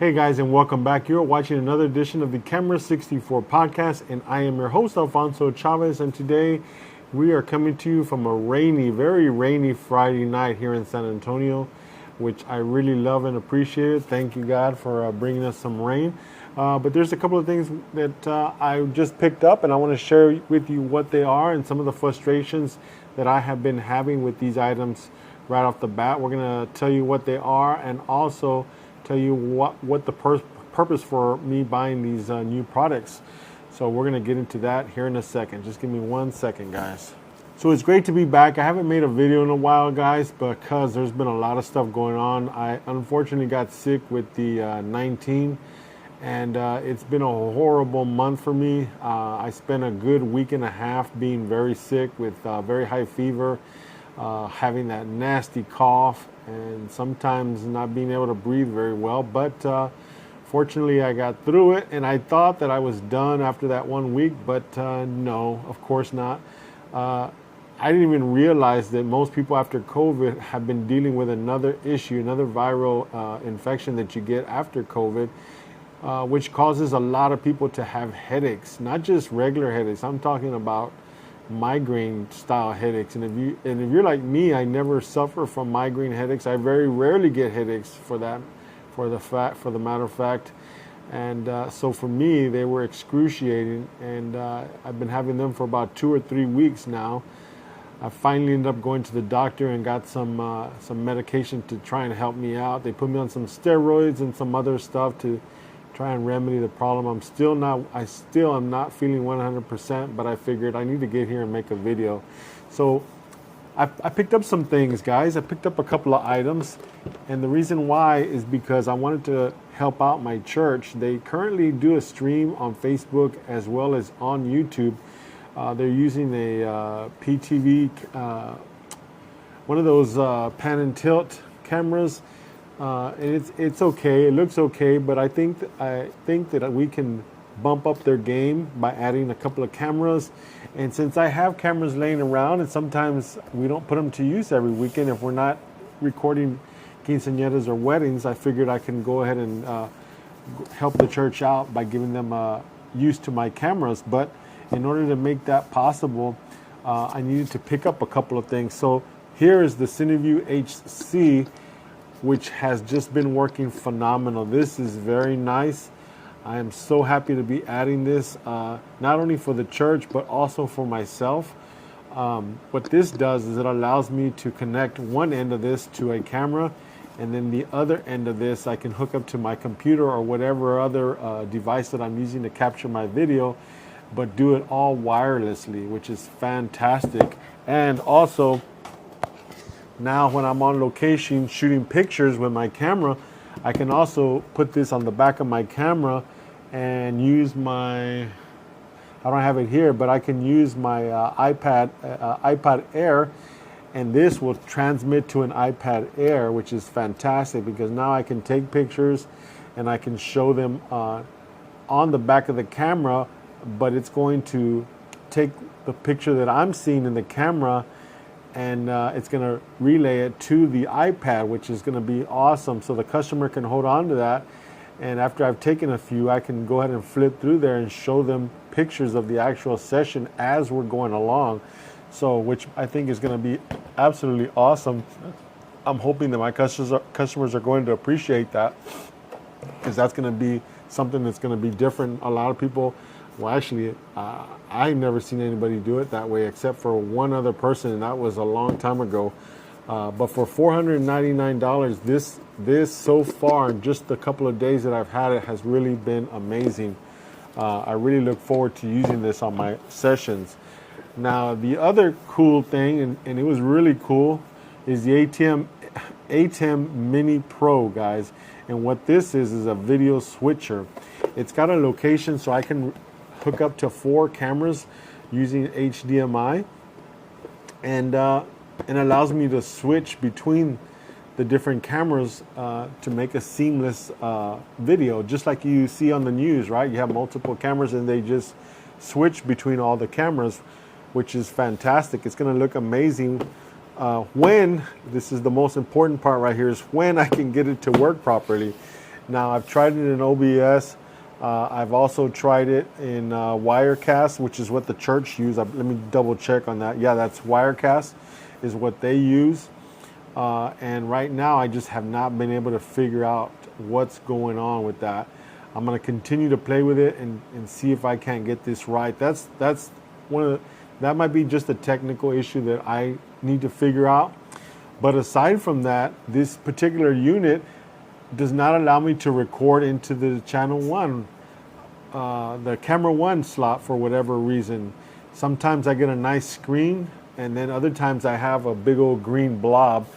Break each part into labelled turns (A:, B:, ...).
A: Hey guys, and welcome back. You're watching another edition of the Camera64 Podcast, and I am your host, Alfonso Chavez, and today we are coming to you from a rainy, very rainy Friday night here in San Antonio, which I really love and appreciate. Thank you, God, for bringing us some rain. But there's a couple of things that I just picked up, and I want to share with you what they are and some of the frustrations that I have been having with these items right off the bat. We're going to tell you what they are and also tell you what the purpose for me buying these new products. So we're going to get into that here in a second. Just give me 1 second, guys. So it's great to be back. I haven't made a video in a while, guys, because there's been a lot of stuff going on. I unfortunately got sick with the 19, and it's been a horrible month for me. I spent a good week and a half being very sick with very high fever, having that nasty cough, and sometimes not being able to breathe very well. But fortunately, I got through it, and I thought that I was done after that 1 week, but no, of course not. I didn't even realize that most people after COVID have been dealing with another issue, another viral infection that you get after COVID, which causes a lot of people to have headaches, not just regular headaches. I'm talking about migraine style headaches, and if you're like me, I never suffer from migraine headaches. I very rarely get headaches for the matter of fact, and so for me they were excruciating, and I've been having them for about 2 or 3 weeks now. I finally ended up going to the doctor and got some medication to try and help me out. They put me on some steroids and some other stuff to try and remedy the problem. I still am not feeling 100%, but I figured I need to get here and make a video. So I picked up some things, guys. I picked up a couple of items, and the reason why is because I wanted to help out my church. They currently do a stream on Facebook as well as on YouTube. They're using a PTV, one of those pan and tilt cameras. And it's okay. It looks okay, but I think that we can bump up their game by adding a couple of cameras. And since I have cameras laying around, and sometimes we don't put them to use every weekend if we're not recording quinceañeras or weddings, I figured I can go ahead and help the church out by giving them use to my cameras. But in order to make that possible, I needed to pick up a couple of things. So here is the CineView HC, which has just been working phenomenal. This is very nice. I am so happy to be adding this, not only for the church, but also for myself. What this does is it allows me to connect one end of this to a camera, and then the other end of this I can hook up to my computer or whatever other device that I'm using to capture my video, but do it all wirelessly, which is fantastic. And also, now when I'm on location shooting pictures with my camera, I can also put this on the back of my camera and use I don't have it here, but I can use my iPad Air, and this will transmit to an iPad Air, which is fantastic because now I can take pictures and I can show them on the back of the camera, but it's going to take the picture that I'm seeing in the camera, and it's going to relay it to the iPad, which is going to be awesome. So the customer can hold on to that, and after I've taken a few, I can go ahead and flip through there and show them pictures of the actual session as we're going along. So, which I think is going to be absolutely awesome. I'm hoping that my customers are going to appreciate that, because that's going to be something that's going to be different. A lot of people, well, actually, I've never seen anybody do it that way except for one other person, and that was a long time ago. But for $499, this so far, in just a couple of days that I've had it, has really been amazing. I really look forward to using this on my sessions. Now, the other cool thing, and it was really cool, is the ATEM Mini Pro, guys. And what this is a video switcher. It's got a location so I can hook up to 4 cameras using HDMI, and it allows me to switch between the different cameras to make a seamless video, just like you see on the news, right? You have multiple cameras and they just switch between all the cameras, which is fantastic. It's going to look amazing when, this is the most important part right here, is when I can get it to work properly. Now, I've tried it in OBS. I've also tried it in Wirecast, which is what the church use. Let me double check on that. Yeah, that's Wirecast is what they use. And right now, I just have not been able to figure out what's going on with that. I'm going to continue to play with it and see if I can't get this right. That's that might be just a technical issue that I need to figure out. But aside from that, this particular unit does not allow me to record into the channel 1, the camera 1 slot for whatever reason. Sometimes I get a nice screen, and then other times I have a big old green blob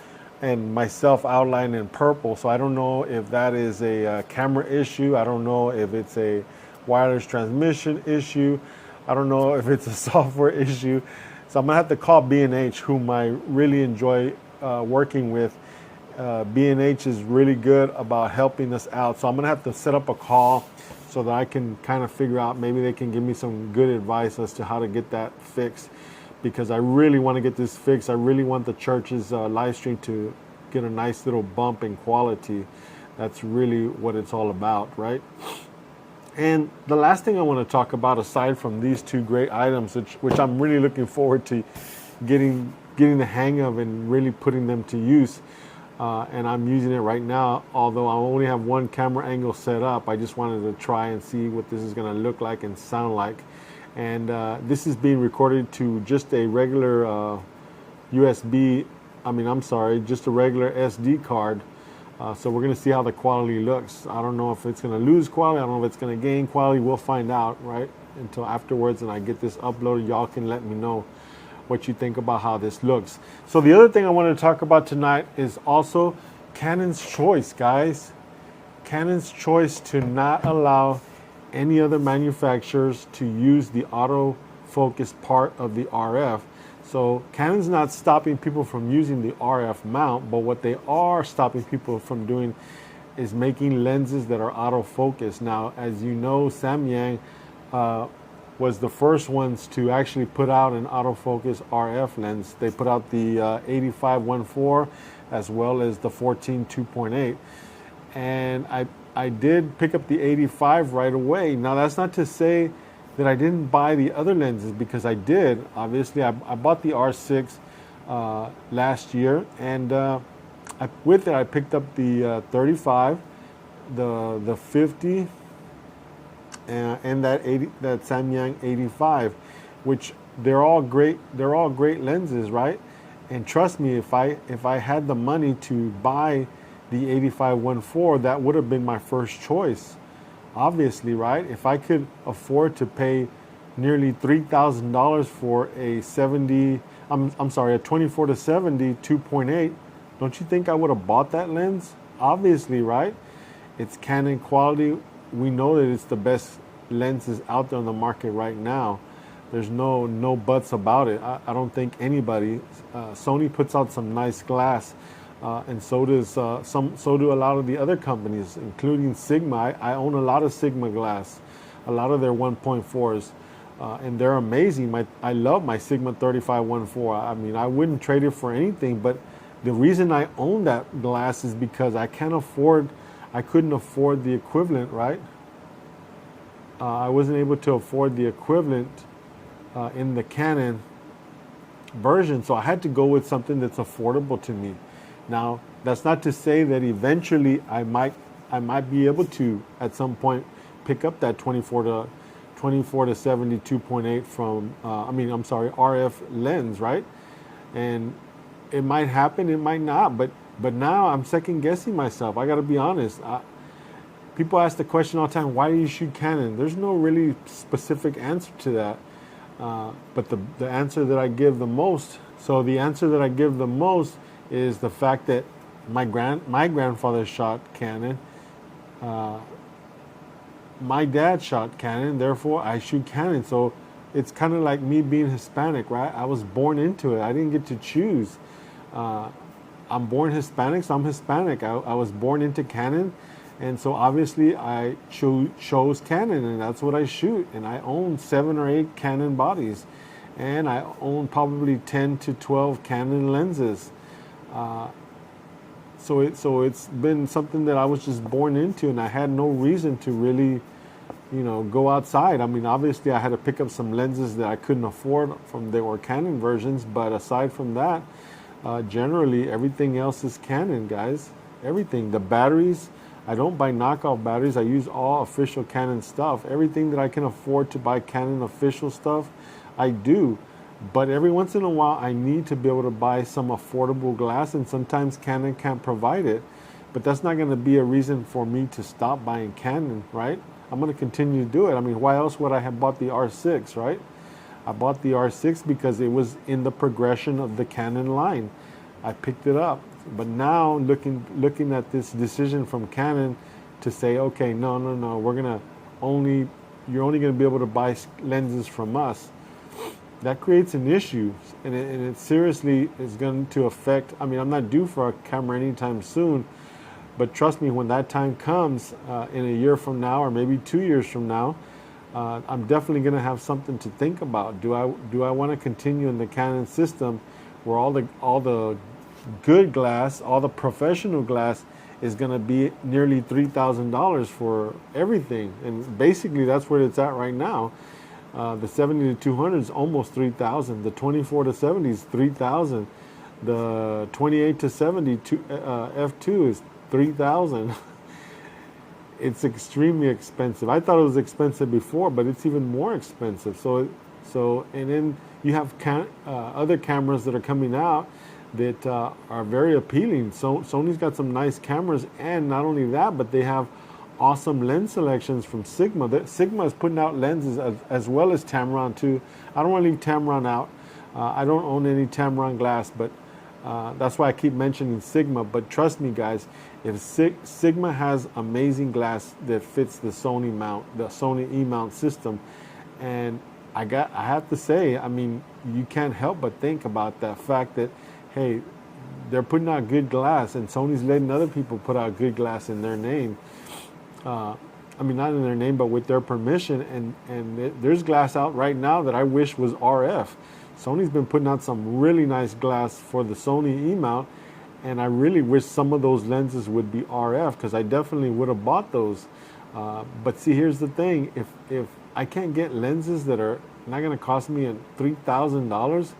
A: and myself outlined in purple. So I don't know if that is a camera issue. I don't know if it's a wireless transmission issue. I don't know if it's a software issue. So I'm gonna have to call B&H, whom I really enjoy working with. B&H is really good about helping us out. So I'm gonna have to set up a call so that I can kind of figure out, maybe they can give me some good advice as to how to get that fixed, because I really want to get this fixed. I really want the church's live stream to get a nice little bump in quality. That's really what it's all about, right? And the last thing I want to talk about, aside from these two great items, which I'm really looking forward to getting the hang of and really putting them to use, and I'm using it right now, although I only have one camera angle set up. I just wanted to try and see what this is going to look like and sound like. And this is being recorded to just a regular just a regular SD card. So we're going to see how the quality looks. I don't know if it's going to lose quality. I don't know if it's going to gain quality. We'll find out, right? Until afterwards, and I get this uploaded, y'all can let me know what you think about how this looks. So the other thing I want to talk about tonight is also Canon's choice, guys. Canon's choice to not allow any other manufacturers to use the autofocus part of the RF. So Canon's not stopping people from using the RF mount, but what they are stopping people from doing is making lenses that are autofocus. Now, as you know, Samyang was the first ones to actually put out an autofocus RF lens. They put out the 85-1.4 as well as the 14-2.8. And I did pick up the 85 right away. Now, that's not to say that I didn't buy the other lenses, because I did. Obviously, I bought the R6 last year, and with it, I picked up the 35, the 50, and that Samyang 85, which they're all great lenses, right? And trust me, if I had the money to buy the 85-1.4, that would have been my first choice, obviously, right? If I could afford to pay nearly $3,000 for a 24 to 70 2.8, don't you think I would have bought that lens? Obviously, right? It's Canon quality. We know that it's the best lenses out there on the market right now. There's no buts about it. I don't think anybody. Sony puts out some nice glass, and so do a lot of the other companies, including Sigma. I own a lot of Sigma glass, a lot of their 1.4s, and they're amazing. I love my Sigma 35-1.4. I mean, I wouldn't trade it for anything. But the reason I own that glass is because I couldn't afford the equivalent, right? I wasn't able to afford the equivalent in the Canon version, so I had to go with something that's affordable to me. Now, that's not to say that eventually I might be able to at some point pick up that 24 to 70 2.8 from RF lens, right? And it might happen, it might not, but now I'm second guessing myself. I got to be honest. People ask the question all the time, why do you shoot Canon? There's no really specific answer to that. But the answer that I give the most, is the fact that my grandfather shot Canon. My dad shot Canon, therefore I shoot Canon. So it's kind of like me being Hispanic, right? I was born into it. I didn't get to choose. I'm born Hispanic, so I'm Hispanic. I was born into Canon. And so obviously I chose Canon, and that's what I shoot. And I own 7 or 8 Canon bodies, and I own probably 10 to 12 Canon lenses. so it's been something that I was just born into, and I had no reason to really, go outside. I mean, obviously I had to pick up some lenses that I couldn't afford from the Canon versions, but aside from that, generally everything else is Canon, guys. Everything. The batteries, I don't buy knockoff batteries. I use all official Canon stuff. Everything that I can afford to buy Canon official stuff, I do. But every once in a while, I need to be able to buy some affordable glass, and sometimes Canon can't provide it. But that's not going to be a reason for me to stop buying Canon, right? I'm going to continue to do it. I mean, why else would I have bought the R6, right? I bought the R6 because it was in the progression of the Canon line. I picked it up. But now looking at this decision from Canon to say, okay, no, you're only going to be able to buy lenses from us. That creates an issue, and it seriously is going to affect. I mean, I'm not due for a camera anytime soon, but trust me, when that time comes in a year from now, or maybe 2 years from now, I'm definitely going to have something to think about. Do I want to continue in the Canon system, where all the good glass, all the professional glass, is going to be nearly $3,000 for everything, and basically that's where it's at right now. The 70 to 200 is almost $3,000. The 24 to 70 is $3,000. The 28 to 70 f2 is $3,000. It's extremely expensive. I thought it was expensive before, but it's even more expensive. So and then you have other cameras that are coming out that are very appealing. So Sony's got some nice cameras, and not only that, but they have awesome lens selections from Sigma. Sigma is putting out lenses as well as Tamron too. I don't want to leave Tamron out. I don't own any Tamron glass, but that's why I keep mentioning Sigma. But trust me, guys, if Sigma has amazing glass that fits the Sony mount, the Sony E-mount system, and I have to say, I mean, you can't help but think about that fact that, hey, they're putting out good glass, and Sony's letting other people put out good glass in their name. I mean, not in their name, but with their permission. And there's glass out right now that I wish was RF. Sony's been putting out some really nice glass for the Sony E-mount, and I really wish some of those lenses would be RF, because I definitely would have bought those. But see, here's the thing: if I can't get lenses that are not going to cost me $3,000,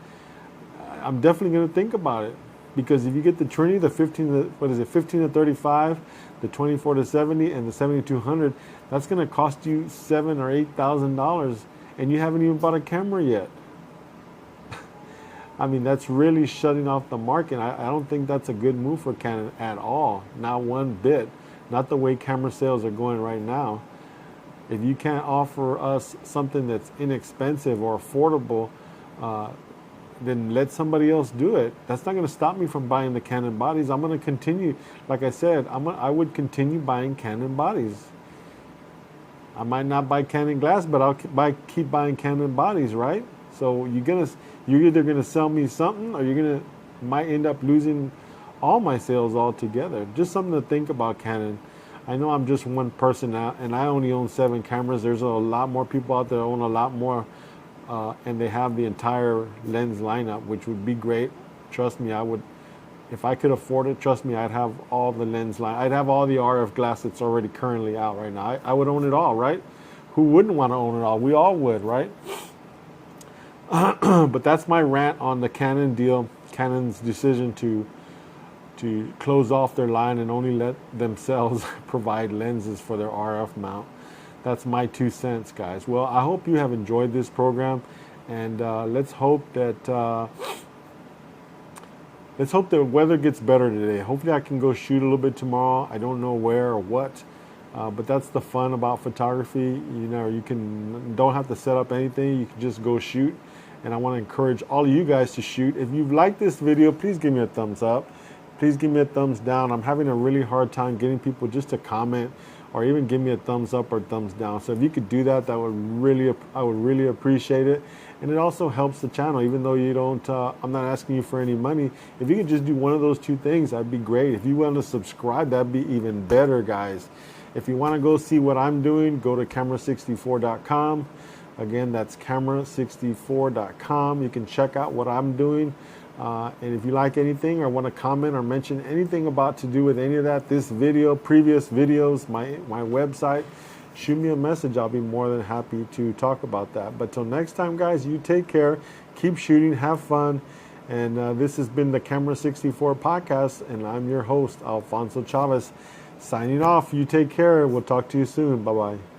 A: I'm definitely going to think about it. Because if you get the Trinity, the 15 to 35, the 24 to 70, and the 70 to 200, that's going to cost you $7,000 or $8,000, and you haven't even bought a camera yet. I mean, that's really shutting off the market. I don't think that's a good move for Canon at all, not one bit. Not the way camera sales are going right now. If you can't offer us something that's inexpensive or affordable, then let somebody else do it. That's not going to stop me from buying the Canon bodies. I'm going to continue, like I said, I would continue buying Canon bodies. I might not buy Canon glass, but I'll keep buying Canon bodies, right? So you're either going to sell me something, or you're might end up losing all my sales altogether. Just something to think about, Canon. I know I'm just one person now, and I only own 7 cameras. There's a lot more people out there that own a lot more. And they have the entire lens lineup, which would be great. Trust me, I would, if I could afford it, trust me, I'd have all the lens line. I'd have all the RF glass that's already currently out right now. I would own it all, right? Who wouldn't want to own it all? We all would, right? But that's my rant on the Canon deal. Canon's decision to close off their line and only let themselves provide lenses for their RF mount. That's my 2 cents, guys. Well, I hope you have enjoyed this program, and let's hope that weather gets better today. Hopefully, I can go shoot a little bit tomorrow. I don't know where or what, but that's the fun about photography. You know, don't have to set up anything. You can just go shoot, and I want to encourage all of you guys to shoot. If you've liked this video, please give me a thumbs up. Please give me a thumbs down. I'm having a really hard time getting people just to comment, or even give me a thumbs up or thumbs down. So if you could do that, I would really appreciate it. And it also helps the channel, even though you don't, I'm not asking you for any money. If you could just do one of those 2 things, that'd be great. If you want to subscribe, that'd be even better, guys. If you want to go see what I'm doing, go to camera64.com. Again, that's camera64.com. You can check out what I'm doing. And if you like anything or want to comment or mention anything about to do with any of that, this video, previous videos, my website, shoot me a message. I'll be more than happy to talk about that. But till next time, guys, you take care, keep shooting, have fun. And this has been the Camera64 Podcast, and I'm your host, Alfonso Chavez, signing off. You take care. We'll talk to you soon. Bye-bye.